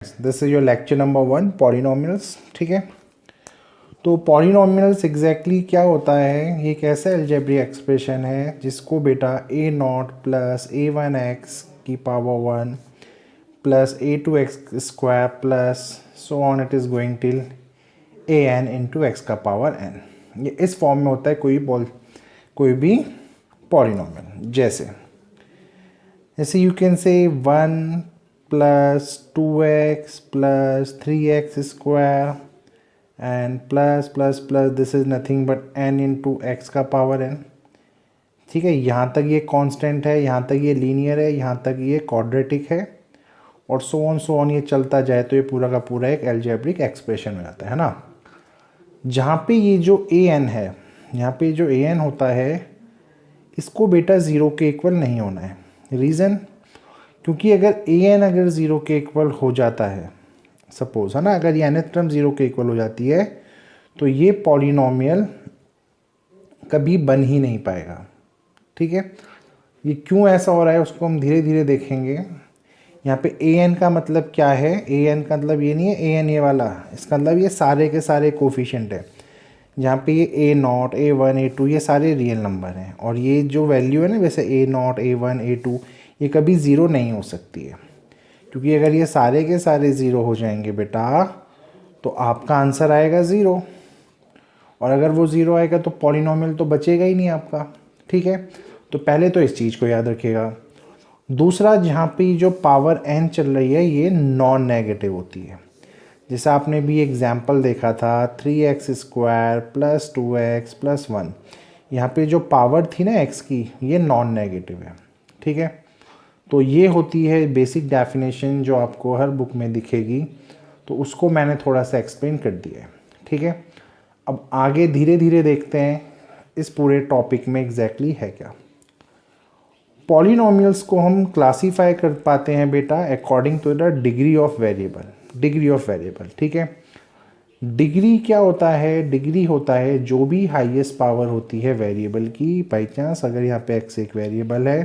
This is your lecture number 1 polynomials. ठीक है, तो पॉलिनोमियल्स एग्जैक्टली क्या होता है, ये एक ऐसा अलजेब्रिक एक्सप्रेशन है जिसको बेटा A not plus A one X की power 1 plus A two X square plus so on it is going till A N into X का पावर एन, ये इस फॉर्म में होता है कोई भी पॉलिनोमियल। जैसे you can say 1 plus 2x plus 3x square and plus this is nothing but n into x का पावर n। ठीक है, यहाँ तक ये कांस्टेंट है, यहाँ तक ये लीनियर है, यहाँ तक ये क्वाड्रेटिक है और सो ऑन ये चलता जाए तो ये पूरा का पूरा एक अलजेब्रिक एक्सप्रेशन हो जाता है ना। जहाँ पे ये जो ए एन है, यहाँ पे जो ए एन होता है इसको बेटा ज़ीरो के इक्वल नहीं होना है। रीज़न, क्योंकि अगर ए एन अगर ज़ीरो के इक्वल हो जाता है, सपोज है ना, अगर ये nth टर्म ज़ीरो के इक्वल हो जाती है तो ये पॉलिनोमियल कभी बन ही नहीं पाएगा। ठीक है, ये क्यों ऐसा हो रहा है उसको हम धीरे धीरे देखेंगे। यहाँ पे ए एन का मतलब क्या है, ए एन का मतलब ये नहीं है ए एन ये वाला, इसका मतलब ये सारे के सारे कोफिशिएंट है। जहाँ पे ये A not A one A two ये सारे रियल नंबर हैं और ये जो वैल्यू है ना, वैसे A not A one A two ये कभी ज़ीरो नहीं हो सकती है, क्योंकि अगर ये सारे के सारे ज़ीरो हो जाएंगे बेटा तो आपका आंसर आएगा ज़ीरो, और अगर वो ज़ीरो आएगा तो पॉलिनोमियल तो बचेगा ही नहीं आपका। ठीक है, तो पहले तो इस चीज़ को याद रखिएगा। दूसरा, जहाँ पे जो पावर n चल रही है ये नॉन नेगेटिव होती है। जैसे आपने भी एग्जाम्पल देखा था 3x square plus 2x plus 1, यहाँ पे जो पावर थी ना x की ये नॉन नेगेटिव है। ठीक है, तो ये होती है बेसिक डेफिनेशन जो आपको हर बुक में दिखेगी, तो उसको मैंने थोड़ा सा एक्सप्लेन कर दिया है। ठीक है, अब आगे धीरे धीरे देखते हैं इस पूरे टॉपिक में एग्जैक्टली है क्या। पॉलिनोमियल्स को हम क्लासीफाई कर पाते हैं बेटा according to the degree of variable. ठीक है, डिग्री क्या होता है, डिग्री होता है जो भी हाईएस्ट पावर होती है वेरिएबल की। बाई चांस अगर यहाँ पे x एक वेरिएबल है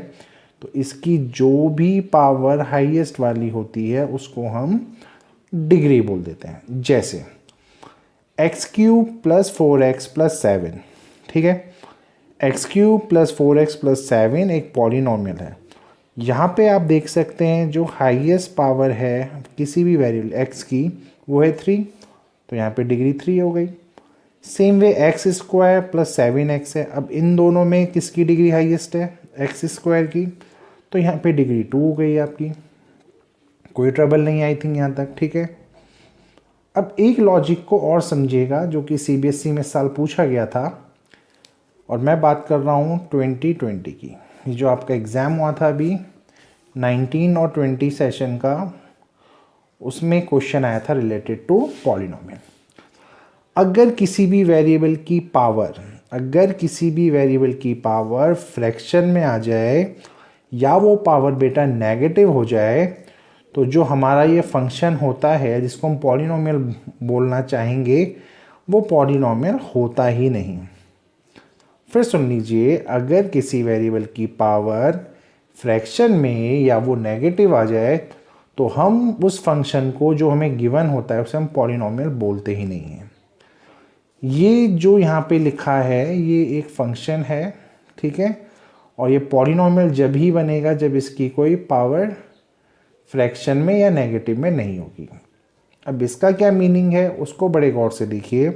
तो इसकी जो भी पावर हाईएस्ट वाली होती है उसको हम डिग्री बोल देते हैं। जैसे x cube plus 4x plus 7, ठीक है, x cube plus 4x plus 7 एक पॉलिनोमियल है। यहाँ पे आप देख सकते हैं जो हाईएस्ट पावर है किसी भी वेरिएबल x की वो है 3, तो यहाँ पे डिग्री 3 हो गई। Same way x square plus 7x है, अब इन दोनों में किसकी डिग्री हाईएस्ट है, एक्स स्क्वायर की, तो यहाँ पे डिग्री 2 हो गई आपकी। कोई ट्रबल नहीं आई थिंक यहाँ तक। ठीक है, अब एक लॉजिक को और समझिएगा जो कि सीबीएसई में साल पूछा गया था, और मैं बात कर रहा हूँ 2020 की। ये जो आपका एग्ज़ाम हुआ था अभी 19 और 20 सेशन का, उसमें क्वेश्चन आया था रिलेटेड टू पॉलिनोमियल। अगर किसी भी वेरिएबल की पावर फ्रैक्शन में आ जाए या वो पावर बेटा नेगेटिव हो जाए तो जो हमारा ये फंक्शन होता है जिसको हम पॉलिनोमियल बोलना चाहेंगे वो पॉलिनोमियल होता ही नहीं। फिर सुन लीजिए, अगर किसी वेरिएबल की पावर फ्रैक्शन में या वो नेगेटिव आ जाए तो हम उस फंक्शन को जो हमें गिवन होता है उसे हम पॉलिनोमियल बोलते ही नहीं हैं। ये जो यहाँ पे लिखा है ये एक फंक्शन है, ठीक है, और ये पॉलिनोमियल जब ही बनेगा जब इसकी कोई पावर फ्रैक्शन में या नेगेटिव में नहीं होगी। अब इसका क्या मीनिंग है उसको बड़े गौर से देखिए।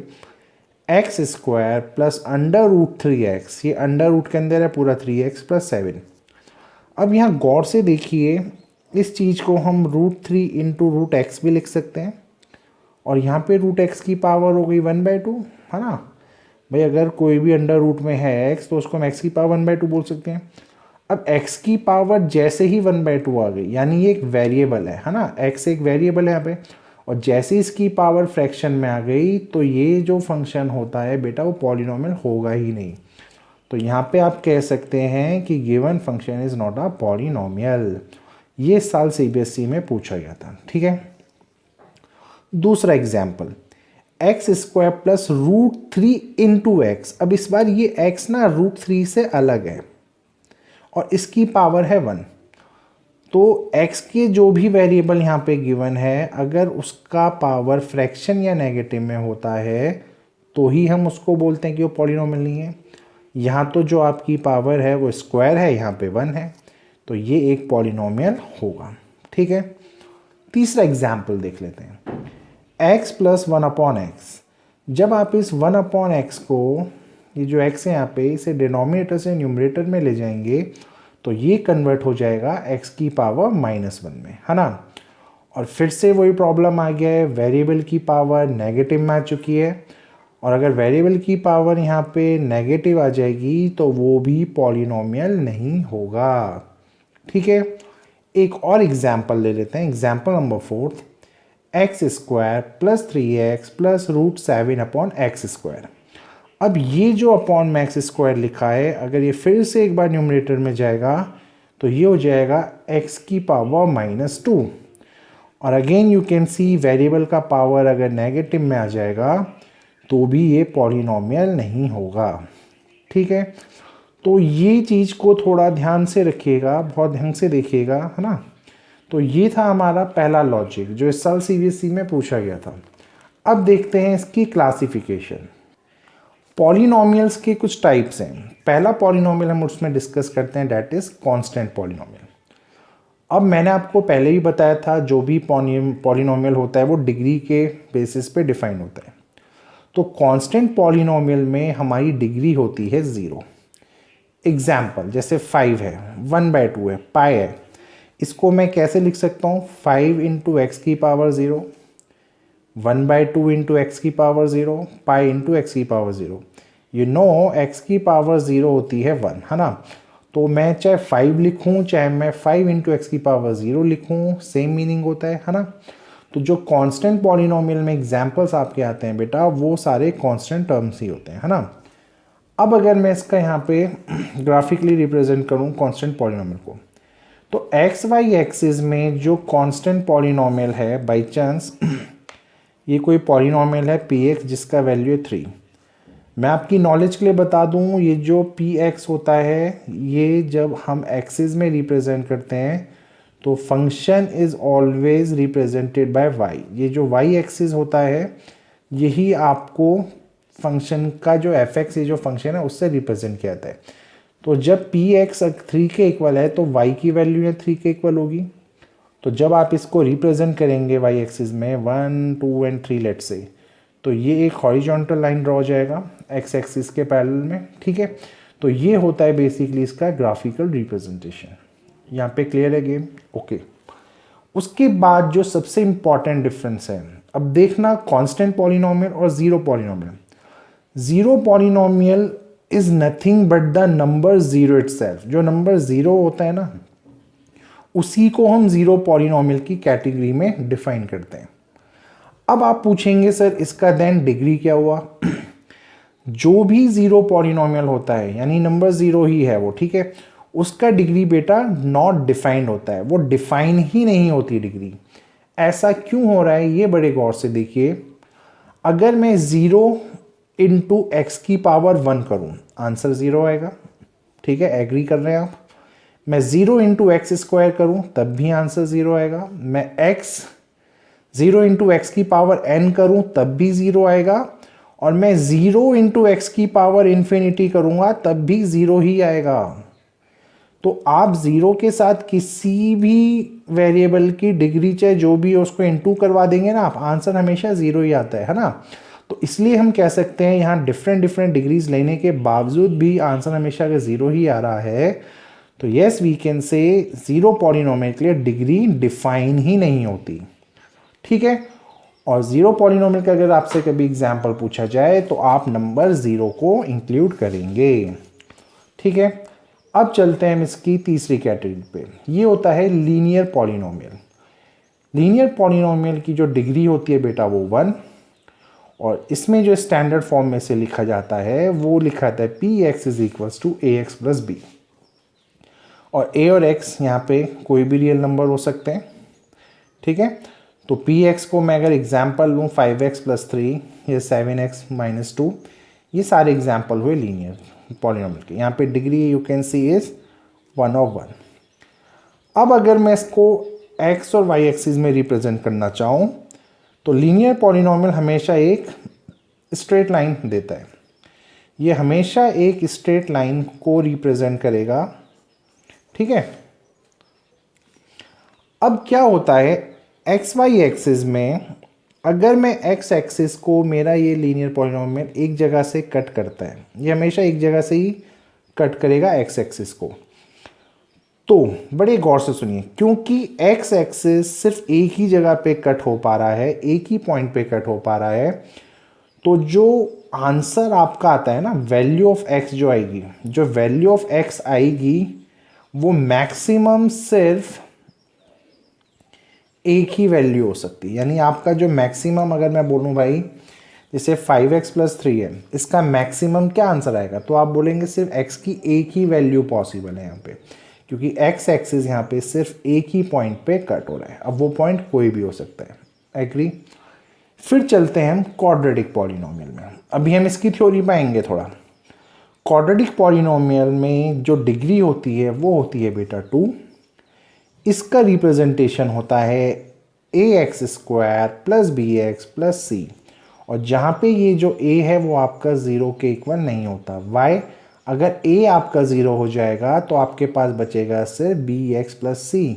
X square plus under root 3x, ये अंडर रूट के अंदर है पूरा 3x प्लस 7। अब यहाँ गौर से देखिए, इस चीज़ को हम रूट 3 इंटू रूट एक्स भी लिख सकते हैं, और यहाँ पे रूट एक्स की पावर हो गई 1/2, है ना भाई। अगर कोई भी अंडर रूट में है x तो उसको हम x की पावर 1/2 बोल सकते हैं। अब x की पावर जैसे ही 1/2 आ गई, यानी ये एक वेरिएबल है ना, x एक वेरिएबल है यहाँ पे, और जैसे इसकी पावर फ्रैक्शन में आ गई तो ये जो फंक्शन होता है बेटा वो पॉलिनोमियल होगा ही नहीं। तो यहाँ पे आप कह सकते हैं कि given function is not a polynomial. ये साल सीबीएसई में पूछा गया था। ठीक है, दूसरा example X square plus root 3 into X. अब इस बार ये x ना रूट 3 से अलग है और इसकी पावर है 1, तो x के जो भी वेरिएबल यहाँ पे गिवन है, अगर उसका पावर फ्रैक्शन या नेगेटिव में होता है तो ही हम उसको बोलते हैं कि वो पॉलिनोमियल नहीं है। यहाँ तो जो आपकी पावर है वो स्क्वायर है, यहाँ पे 1 है, तो ये एक पॉलिनोमियल होगा। ठीक है, तीसरा एग्जाम्पल देख लेते हैं। x प्लस 1/x, जब आप इस 1/x को, ये जो x है यहाँ पे, इसे डिनोमिनेटर से न्यूमरेटर में ले जाएंगे तो ये कन्वर्ट हो जाएगा x की पावर -1 में, है ना। और फिर से वही प्रॉब्लम आ गया है, वेरिएबल की पावर नेगेटिव में आ चुकी है, और अगर वेरिएबल की पावर यहाँ पे नेगेटिव आ जाएगी तो वो भी पॉलिनोमियल नहीं होगा। ठीक है, एक और एग्जाम्पल ले लेते हैं, example number 4, x² + 3x + √7/x²। अब ये जो अपॉन मैक्स स्क्वायर लिखा है, अगर ये फिर से एक बार न्यूमरेटर में जाएगा तो ये हो जाएगा x की पावर -2। और again you can see variable का पावर अगर नेगेटिव में आ जाएगा तो भी ये पॉलिनोमियल नहीं होगा। ठीक है, तो ये चीज़ को थोड़ा ध्यान से रखिएगा, बहुत ढंग से देखिएगा, है ना। तो ये था हमारा पहला लॉजिक जो इस साल CBSE में पूछा गया था। अब देखते हैं इसकी क्लासिफिकेशन। पॉलिनोमियल्स के कुछ टाइप्स हैं। पहला पॉलिनोमियल हम उसमें डिस्कस करते हैं, दैट इज कांस्टेंट पॉलिनोमियल। अब मैंने आपको पहले ही बताया था जो भी पॉलिनोमियल होता है वो डिग्री के बेसिस पे डिफाइन होता है। तो कांस्टेंट पॉलिनोमियल में हमारी डिग्री होती है 0। एग्जाम्पल जैसे 5 है, 1/2 है, पाई है, इसको मैं कैसे लिख सकता हूँ, 5 × x की पावर 0, 1/2 × x की पावर 0, पाई × x की पावर 0। यू नो x की पावर 0 होती है 1, है ना। तो मैं चाहे 5 लिखूँ चाहे मैं 5 × x की पावर 0 लिखूँ, सेम मीनिंग होता है ना। तो जो कांस्टेंट पॉलिनोमियल में एग्जांपल्स आपके आते हैं बेटा, वो सारे कांस्टेंट टर्म्स ही होते हैं, है ना। अब अगर मैं इसका यहाँ पे ग्राफिकली रिप्रेजेंट करूँ कांस्टेंट पॉलिनोमियल को, तो एक्स वाई एक्सिस में जो कांस्टेंट पॉलिनोमियल है, बाई चांस ये कोई पॉलिनोमियल है px जिसका वैल्यू है 3। मैं आपकी नॉलेज के लिए बता दूं, ये जो px होता है ये जब हम एक्सिस में रिप्रेजेंट करते हैं तो function is always represented by y। ये जो y एक्सिस होता है यही आपको फंक्शन का जो fx, ये जो फंक्शन है उससे रिप्रेजेंट किया जाता है। तो जब px 3 के इक्वल है तो y की वैल्यू है 3 के इक्वल होगी। तो जब आप इसको रिप्रेजेंट करेंगे y एक्सिस में 1, 2 एंड 3 लेट से, तो ये एक हॉरिजॉन्टल लाइन ड्रॉ हो जाएगा x एक्सिस के पैरेलल में। ठीक है, तो ये होता है बेसिकली इसका ग्राफिकल रिप्रेजेंटेशन। यहाँ पे क्लियर है गेम? ओके। उसके बाद जो सबसे इंपॉर्टेंट डिफरेंस है, अब देखना कांस्टेंट पॉलिनोमियल और zero polynomial. Zero polynomial is nothing but the number zero itself. जो नंबर जीरो होता है ना, उसी को हम जीरो पॉलिनोमियल की कैटेगरी में डिफाइन करते हैं। अब आप पूछेंगे सर इसका देन डिग्री क्या हुआ? जो भी जीरो पॉलिनोमियल होता है यानी नंबर जीरो ही है वो, ठीक है, उसका डिग्री बेटा नॉट डिफाइंड होता है, वो डिफाइन ही नहीं होती डिग्री। ऐसा क्यों हो रहा है ये बड़े गौर से देखिए। अगर मैं 0 × x की पावर 1 करूं, आंसर 0 आएगा। ठीक है, एग्री कर रहे हैं आप? मैं 0 × x² करूं तब भी आंसर 0 आएगा। मैं 0 × x की पावर n करूं तब भी 0 आएगा। और मैं 0 × x की पावर इन्फिनिटी करूंगा तब भी 0 ही आएगा। तो आप 0 के साथ किसी भी वेरिएबल की डिग्री चाहे जो भी हो उसको इनटू करवा देंगे ना आप, आंसर हमेशा 0 ही आता है ना। तो इसलिए हम कह सकते हैं यहाँ डिफरेंट डिग्रीज लेने के बावजूद भी आंसर हमेशा अगर 0 ही आ रहा है तो yes we can say zero polynomial के लिए डिग्री डिफाइन ही नहीं होती। ठीक है, और जीरो पॉलिनोमियल का अगर आपसे कभी एग्जाम्पल पूछा जाए तो आप नंबर 0 को इंक्लूड करेंगे। ठीक है, अब चलते हैं हम इसकी तीसरी कैटेगरी पे। ये होता है लीनियर पॉलिनोमियल। लीनियर पॉलिनोमियल की जो डिग्री होती है बेटा वो 1, और इसमें जो स्टैंडर्ड फॉर्म में से लिखा जाता है वो लिखा जाता है px = ax + b। और a और x यहाँ पे कोई भी रियल नंबर हो सकते हैं। ठीक है, तो px को मैं अगर एग्जाम्पल लूँ 5x + 3 या 7x - 2, ये सारे एग्जाम्पल हुए लीनियर पॉलिनोमियल के। यहाँ पे degree you can C is 1/1। अब अगर मैं इसको x और y एक्सिस में रिप्रेजेंट करना चाहूँ तो लीनियर पॉलिनोमियल हमेशा एक स्ट्रेट लाइन देता है। ये हमेशा एक स्ट्रेट लाइन को रिप्रेजेंट करेगा, ठीक है। अब क्या होता है, एक्स वाई एक्सिस में अगर मैं एक्स एक्सिस को, मेरा ये लीनियर पॉलिनोमियल एक जगह से कट करता है, ये हमेशा एक जगह से ही कट करेगा एक्स एक्सिस को। तो बड़े गौर से सुनिए, क्योंकि एक्स एक्सिस सिर्फ एक ही जगह पे कट हो पा रहा है, एक ही पॉइंट पे कट हो पा रहा है, तो जो आंसर आपका आता है ना, वैल्यू ऑफ एक्स जो आएगी, जो वैल्यू ऑफ एक्स आएगी वो मैक्सिमम सिर्फ एक ही वैल्यू हो सकती है। यानी आपका जो मैक्सिमम, अगर मैं बोलूँ भाई जैसे 5x + 3 है, इसका मैक्सिमम क्या आंसर आएगा, तो आप बोलेंगे सिर्फ x की एक ही वैल्यू पॉसिबल है यहाँ पे, क्योंकि x एक्सिस यहाँ पे सिर्फ एक ही पॉइंट पे कट हो रहा है। अब वो पॉइंट कोई भी हो सकता है, एग्री। फिर चलते हैं हम क्वाड्रेटिक पॉलिनोमियल में। अभी हम इसकी थ्योरी पाएंगे थोड़ा। क्वाड्रेटिक पॉलिनोमियल में जो डिग्री होती है वो होती है बेटा 2। इसका रिप्रेजेंटेशन होता है ax² + bx + c, और जहाँ पे ये जो a है वो आपका 0 के इक्वल नहीं होता। y, अगर a आपका 0 हो जाएगा तो आपके पास बचेगा सिर्फ bx + c,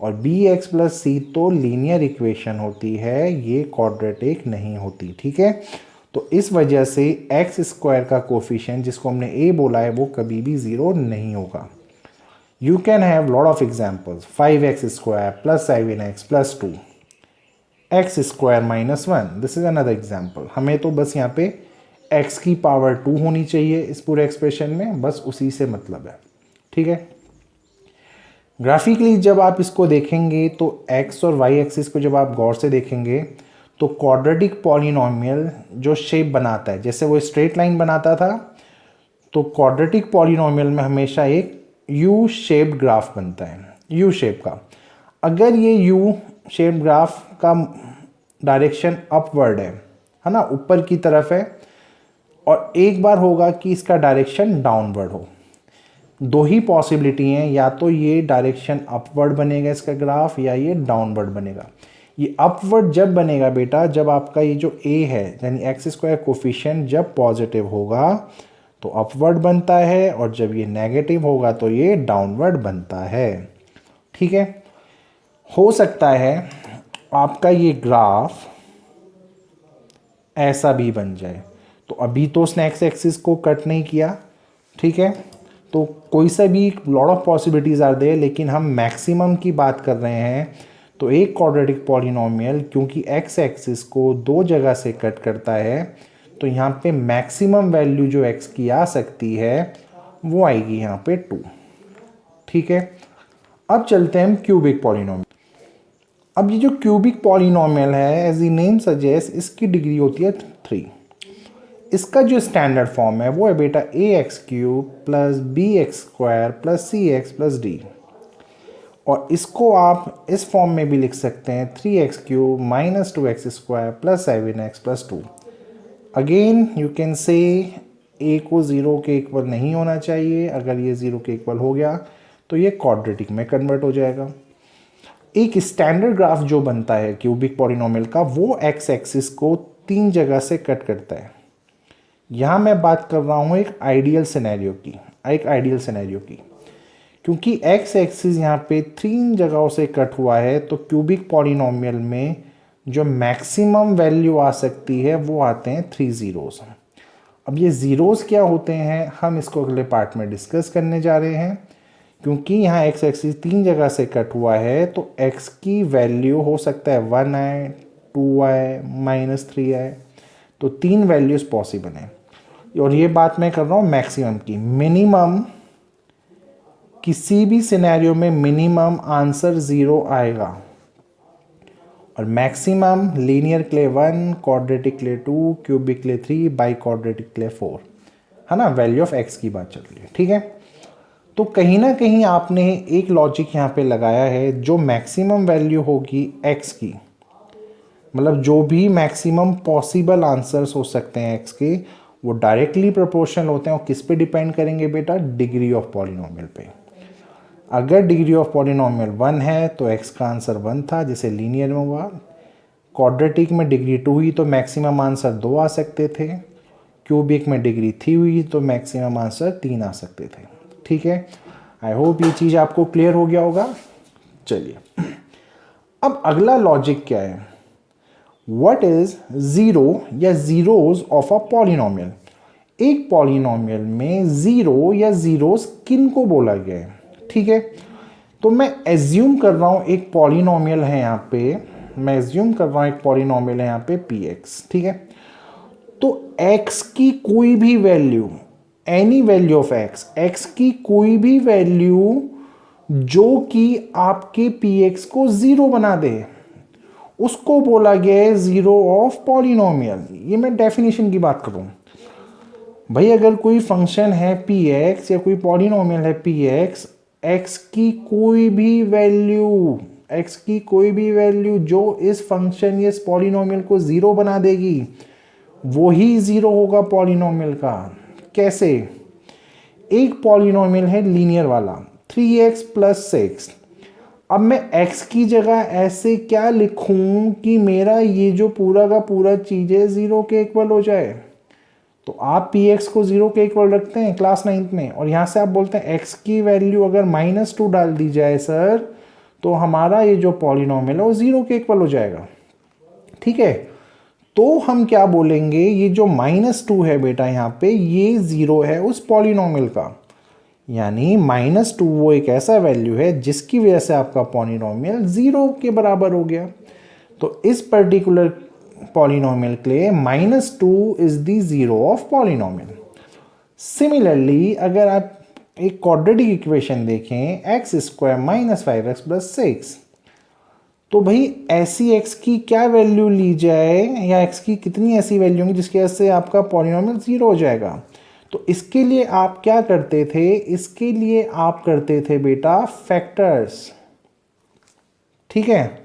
और bx + c तो लीनियर इक्वेशन होती है, ये क्वाड्रेटिक नहीं होती, ठीक है। तो इस वजह से x² का कोफिशिएंट जिसको हमने a बोला है वो कभी भी 0 नहीं होगा। You can have lot of examples, 5x² + 7x + 2, x² - 1, this is another example। हमें तो बस यहाँ पे x की पावर 2 होनी चाहिए इस पूरे एक्सप्रेशन में, बस उसी से मतलब है, ठीक है। ग्राफिकली जब आप इसको देखेंगे तो x और y एक्सिस को जब आप गौर से देखेंगे तो क्वाड्रेटिक पॉलिनोमियल जो शेप बनाता है, जैसे वो स्ट्रेट लाइन बनाता था, तो क्वाड्रेटिक पॉलिनोमियल में हमेशा एक यू शेप्ड ग्राफ बनता है, यू शेप का। अगर ये यू शेप्ड ग्राफ का डायरेक्शन अपवर्ड है ना, ऊपर की तरफ है, और एक बार होगा कि इसका डायरेक्शन डाउनवर्ड हो। दो ही पॉसिबिलिटी हैं, या तो ये डायरेक्शन अपवर्ड बनेगा इसका ग्राफ, या ये डाउनवर्ड बनेगा। ये अपवर्ड जब बनेगा बेटा, जब आपका ये जो a है यानी x² कोफिशिएंट जब पॉजिटिव होगा तो अपवर्ड बनता है, और जब ये नेगेटिव होगा तो ये डाउनवर्ड बनता है, ठीक है। हो सकता है आपका ये ग्राफ ऐसा भी बन जाए, तो अभी तो उसने एक्स एक्सिस को कट नहीं किया, ठीक है। तो कोई सा भी lot of possibilities are there, लेकिन हम मैक्सिमम की बात कर रहे हैं। तो एक क्वाड्रेटिक पॉलिनोमियल क्योंकि एक्स एक्सिस को दो जगह से कट करता है, तो यहाँ पे मैक्सिमम वैल्यू जो x की आ सकती है वो आएगी यहाँ पे 2, ठीक है। अब चलते हैं हम क्यूबिक पॉलिनोमियल। अब ये जो क्यूबिक पॉलिनोमियल है, एज द नेम सजेस्ट, इसकी डिग्री होती है 3। इसका जो स्टैंडर्ड फॉर्म है वो है बेटा ax³ + bx² + cx + d, और इसको आप इस फॉर्म में भी लिख सकते हैं 3x³ - 2x² + 7x + 2। Again you can say a को 0 के इक्वल नहीं होना चाहिए, अगर ये 0 के इक्वल हो गया तो ये क्वाड्रेटिक में कन्वर्ट हो जाएगा। एक स्टैंडर्ड ग्राफ जो बनता है क्यूबिक पॉलिनोमियल का, वो एक्स एक्सिस को 3 जगह से कट करता है। यहाँ मैं बात कर रहा हूँ एक आइडियल सिनेरियो की, क्योंकि एक्स एक्सिस यहाँ पे 3 जगहों से कट हुआ है, तो क्यूबिक पॉलिनोमियल में जो मैक्सिमम वैल्यू आ सकती है वो आते हैं 3 ज़ीरोज़। अब ये ज़ीरोज़ क्या होते हैं हम इसको अगले पार्ट में डिस्कस करने जा रहे हैं। क्योंकि यहाँ एक्स एक्सिस 3 जगह से कट हुआ है, तो एक्स की वैल्यू हो सकता है 1 आए, 2 आए, -3 आए, तो 3 वैल्यूज़ पॉसिबल हैं। और ये बात मैं कर रहा हूँ मैक्सिमम की। मिनिमम किसी भी सिनेरियो में मिनिमम आंसर 0 आएगा, और मैक्सिमम लीनियर के लिए 1, क्वाड्रेटिक के लिए 2, क्यूबिक के लिए 3, बाई क्वाड्रेटिक के लिए 4, है ना। वैल्यू ऑफ एक्स की बात चल रही है, ठीक है। तो कहीं ना कहीं आपने एक लॉजिक यहाँ पे लगाया है, जो मैक्सिमम वैल्यू होगी एक्स की, मतलब जो भी मैक्सिमम पॉसिबल आंसर्स हो सकते हैं एक्स के, वो डायरेक्टली प्रोपोर्शनल होते हैं। और किस पे डिपेंड करेंगे बेटा? डिग्री ऑफ पॉलिनोमियल पे। अगर डिग्री ऑफ पॉलिनोमियल 1 है तो x का आंसर 1 था, जिसे लीनियर में हुआ। क्वाड्रेटिक में डिग्री 2 हुई तो मैक्सिमम आंसर 2 आ सकते थे। क्यूबिक में डिग्री 3 हुई तो मैक्सिमम आंसर 3 आ सकते थे। ठीक है, आई होप ये चीज़ आपको क्लियर हो गया होगा। चलिए, अब अगला लॉजिक क्या है, व्हाट इज ज़ीरो या ज़ीरोज़ ऑफ अ पॉलिनोमियल। एक पॉलिनोमियल में ज़ीरो या ज़ीरोज़ किन को बोला गया है। ठीक है, तो मैं एज्यूम कर रहा हूँ एक पॉलिनोमियल है यहाँ पे, मैं एज्यूम कर रहा हूँ एक पॉलिनोमियल है यहाँ पे px। ठीक है, तो x की कोई भी value, any value of x की कोई भी वैल्यू जो कि आपके px को ज़ीरो बना दे, उसको बोला गया है ज़ीरो ऑफ पॉलिनोमियल। ये मैं डेफिनेशन की बात करूँ भाई, अगर कोई फंक्शन है px या कोई पॉलिनोमियल है px, x की कोई भी वैल्यू, x की कोई भी वैल्यू जो इस फंक्शन या इस पॉलिनोमियल को ज़ीरो बना देगी, वो ही ज़ीरो होगा पॉलिनोमियल का। कैसे? एक पॉलिनोमियल है लीनियर वाला 3x + 6। अब मैं x की जगह ऐसे क्या लिखूं कि मेरा ये जो पूरा का पूरा चीज़ है ज़ीरो के इक्वल हो जाए। तो आप px को ज़ीरो के इक्वल रखते हैं क्लास 9th में, और यहाँ से आप बोलते हैं x की वैल्यू अगर -2 डाल दी जाए सर, तो हमारा ये जो पॉलिनोमियल है वो ज़ीरो के इक्वल हो जाएगा। ठीक है, तो हम क्या बोलेंगे, ये जो -2 है बेटा यहाँ पे, ये ज़ीरो है उस पॉलिनोमियल का। यानी -2 वो एक ऐसा वैल्यू है जिसकी वजह से आपका पॉलिनोमियल ज़ीरो के बराबर हो गया। तो इस पर्टिकुलर पॉलिनोमियल के लिए -2 is the zero of polynomial. Similarly अगर आप एक क्वाड्रेटिक इक्वेशन देखें, x² - 5x + 6, तो भाई ऐसी x की क्या वैल्यू ली जाए, या x की कितनी ऐसी वैल्यू होंगी जिसकी वजह से आपका पॉलिनोमियल ज़ीरो हो जाएगा। तो इसके लिए आप क्या करते थे, इसके लिए आप करते थे बेटा फैक्टर्स। ठीक है,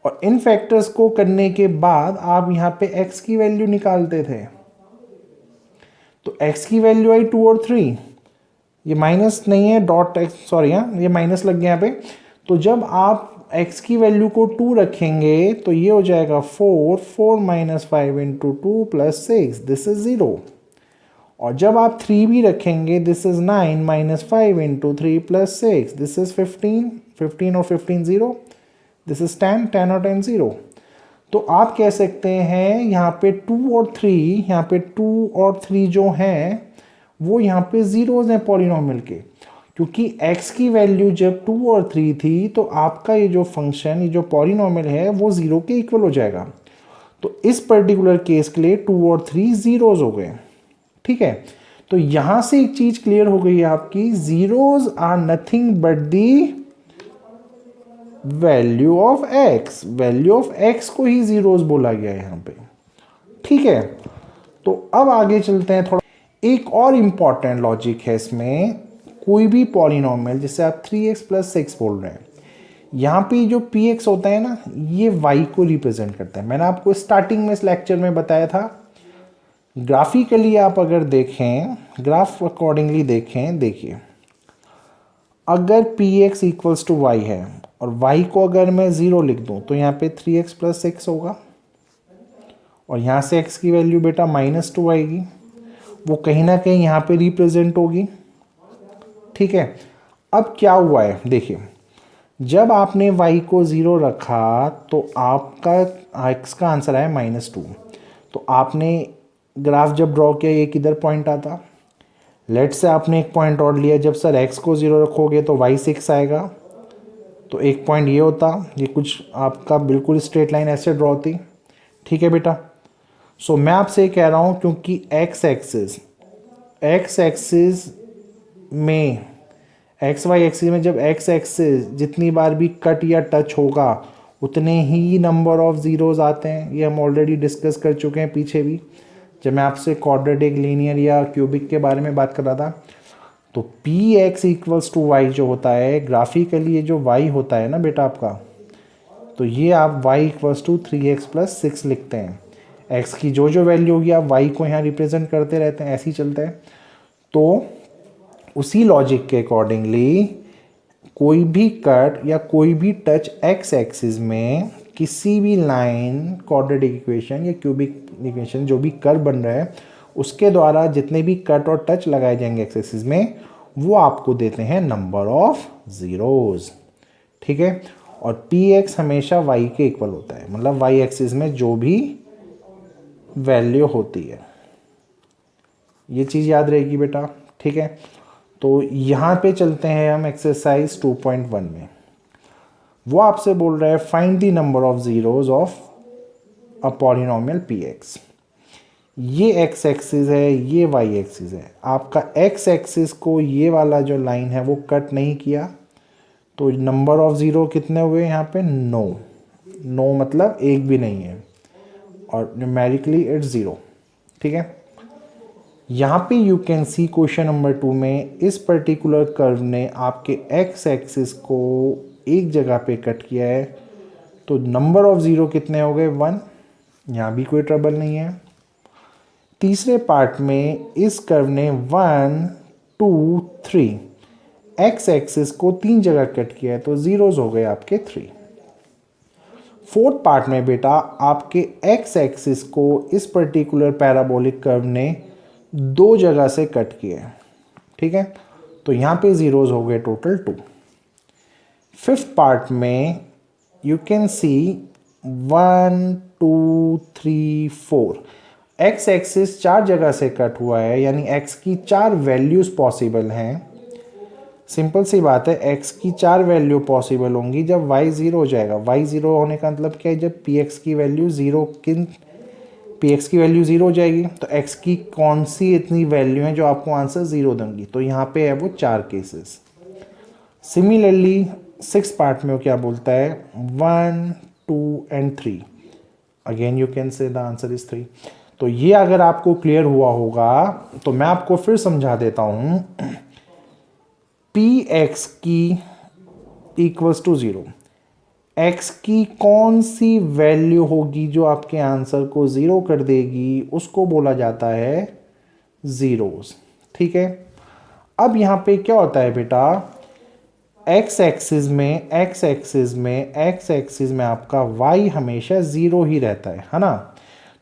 और इन फैक्टर्स को करने के बाद आप यहाँ पे x की वैल्यू निकालते थे। तो x की वैल्यू आई 2 और 3, ये माइनस नहीं है डॉट x, सॉरी हाँ ये माइनस लग गया यहाँ पे। तो जब आप x की वैल्यू को 2 रखेंगे तो ये हो जाएगा 4 - 5 × 2 + 6, दिस इज 0। और जब आप 3 भी रखेंगे, दिस इज 9 - 5 × 3 + 6, दिस इज 15, 15 और 15 0, दिस इज 10, 10 और 10 0। तो आप कह सकते हैं यहाँ पे 2 और 3, यहाँ पे 2 और 3 जो हैं वो यहाँ पे ज़ीरोज़ हैं पॉलिनोमियल के, क्योंकि x की वैल्यू जब 2 और 3 थी तो आपका ये जो फंक्शन, ये जो पॉलिनोमियल है वो ज़ीरो के इक्वल हो जाएगा। तो इस पर्टिकुलर केस के लिए 2 और 3 ज़ीरोज़ हो गए। ठीक है, तो यहाँ से एक चीज़ क्लियर हो गई आपकी, zeros are nothing but the value of x। Value of x को ही ज़ीरोज़ बोला गया है यहाँ पे। ठीक है, तो अब आगे चलते हैं थोड़ा। एक और इम्पॉर्टेंट लॉजिक है इसमें, कोई भी पॉलिनोमियल जिसे आप 3x + 6 बोल रहे हैं, यहाँ पे जो px होता है ना, ये y को रिप्रेजेंट करता है। मैंने आपको स्टार्टिंग में इस लेक्चर में बताया था। ग्राफिकली आप अगर देखें, ग्राफ अकॉर्डिंगली देखें, देखिए अगर px = y है और y को अगर मैं 0 लिख दूं तो यहाँ पे 3x + 6 होगा, और यहाँ से x की वैल्यू बेटा -2 आएगी, वो कहीं ना कहीं यहाँ पे रिप्रेजेंट होगी। ठीक है, अब क्या हुआ है देखिए, जब आपने y को 0 रखा तो आपका x का आंसर आया -2। तो आपने ग्राफ जब ड्रॉ किया, ये किधर पॉइंट आता, लेट से आपने एक पॉइंट और लिया, जब सर x को 0 रखोगे तो y 6 आएगा, तो एक पॉइंट ये होता, ये कुछ आपका बिल्कुल स्ट्रेट लाइन ऐसे ड्रॉ होती। ठीक है बेटा, सो मैं आपसे कह रहा हूँ क्योंकि x एक्सिस में, XY एक्सिस में जब x एक्सिस जितनी बार भी कट या टच होगा उतने ही नंबर ऑफ ज़ीरोज़ आते हैं। ये हम ऑलरेडी डिस्कस कर चुके हैं पीछे भी, जब मैं आपसे क्वाड्रेटिक, लीनियर या क्यूबिक के बारे में बात कर रहा था। तो px = y जो होता है ग्राफिकली, ये जो y होता है ना बेटा आपका, तो ये आप y = 3x + 6 लिखते हैं। x की जो जो वैल्यू होगी आप y को यहाँ रिप्रेजेंट करते रहते हैं, ऐसे ही चलता है। तो उसी लॉजिक के अकॉर्डिंगली कोई भी कट या कोई भी टच एक्स एक्सिस में किसी भी लाइन, क्वाड्रेटिक इक्वेशन या क्यूबिक इक्वेशन, जो भी कर्व बन रहा है उसके द्वारा जितने भी कट और टच लगाए जाएंगे एक्स एक्सिस में, वो आपको देते हैं नंबर ऑफ ज़ीरोज़। ठीक है, और पी एक्स हमेशा वाई के इक्वल होता है, मतलब वाई एक्सिस में जो भी वैल्यू होती है, ये चीज़ याद रहेगी बेटा। ठीक है, तो यहाँ पे चलते हैं हम एक्सरसाइज 2.1 में। वो आपसे बोल रहा है find the number of zeros of a polynomial P x. ये एक्स एक्सिस है, ये वाई एक्सिस है। आपका एक्स एक्सिस को ये वाला जो लाइन है वो कट नहीं किया, तो नंबर ऑफ ज़ीरो कितने हुए यहाँ पे? 9 मतलब एक भी नहीं है, और न्यूमेरिकली इट्स 0। ठीक है, यहाँ पे you can C question number 2 में इस पर्टिकुलर कर्व ने आपके एक्स एक्सिस को एक जगह पे कट किया है, तो नंबर ऑफ ज़ीरो कितने हो गए? 1। यहाँ भी कोई ट्रबल नहीं है। तीसरे पार्ट में इस कर्व ने 1 2 3 एक्स एक्सिस को 3 जगह कट किया है, तो ज़ीरोज़ हो गए आपके 3। फोर्थ पार्ट में बेटा आपके एक्स एक्सिस को इस पर्टिकुलर पैराबोलिक कर्व ने 2 जगह से कट किया है। ठीक है, तो यहाँ पे ज़ीरोज़ हो गए टोटल 2। फिफ्थ पार्ट में you can C 1 2 3 4 x axis 4 जगह से कट हुआ है, यानी एक्स की 4 वैल्यूज़ पॉसिबल हैं। सिंपल सी बात है, x की 4 वैल्यू पॉसिबल होंगी जब y 0 हो जाएगा। y 0 होने का मतलब क्या है? जब px की वैल्यू 0 px की वैल्यू 0 हो जाएगी, तो x की कौन सी इतनी वैल्यू है जो आपको आंसर 0 देंगी? तो यहाँ पे है वो 4 केसेस। सिमिलरली 6 पार्ट में क्या बोलता है? 1 2 and 3, again you can say the answer is 3। तो ये अगर आपको क्लियर हुआ होगा तो मैं आपको फिर समझा देता हूँ। पी एक्स की इक्वल्स टू 0, एक्स की कौन सी वैल्यू होगी जो आपके आंसर को 0 कर देगी, उसको बोला जाता है ज़ीरोज़। ठीक है, अब यहाँ पे क्या होता है बेटा? एक्स एक्सिस में आपका y हमेशा 0 ही रहता है ना?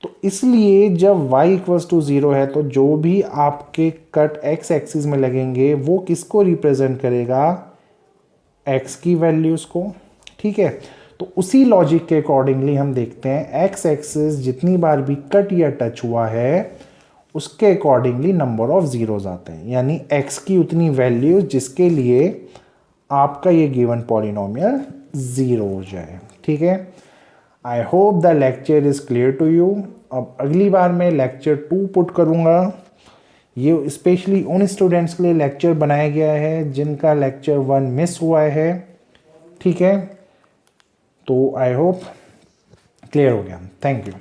तो इसलिए जब y इक्वल्स टू 0 है, तो जो भी आपके कट x एक्सिस में लगेंगे वो किसको रिप्रेजेंट करेगा? x की वैल्यूज़ को। ठीक है, तो उसी लॉजिक के अकॉर्डिंगली हम देखते हैं x एक्सिस जितनी बार भी कट या टच हुआ है उसके अकॉर्डिंगली नंबर ऑफ ज़ीरोज़ आते हैं, यानी x की उतनी वैल्यू जिसके लिए आपका ये गिवन पॉलिनोमियल 0 हो जाए। ठीक है, I hope the lecture is clear to you. अब अगली बार मैं लेक्चर 2 पुट करूँगा। ये स्पेशली उन स्टूडेंट्स के लिए लेक्चर बनाया गया है जिनका लेक्चर 1 मिस हुआ है। ठीक है, तो आई होप क्लियर हो गया। Thank you.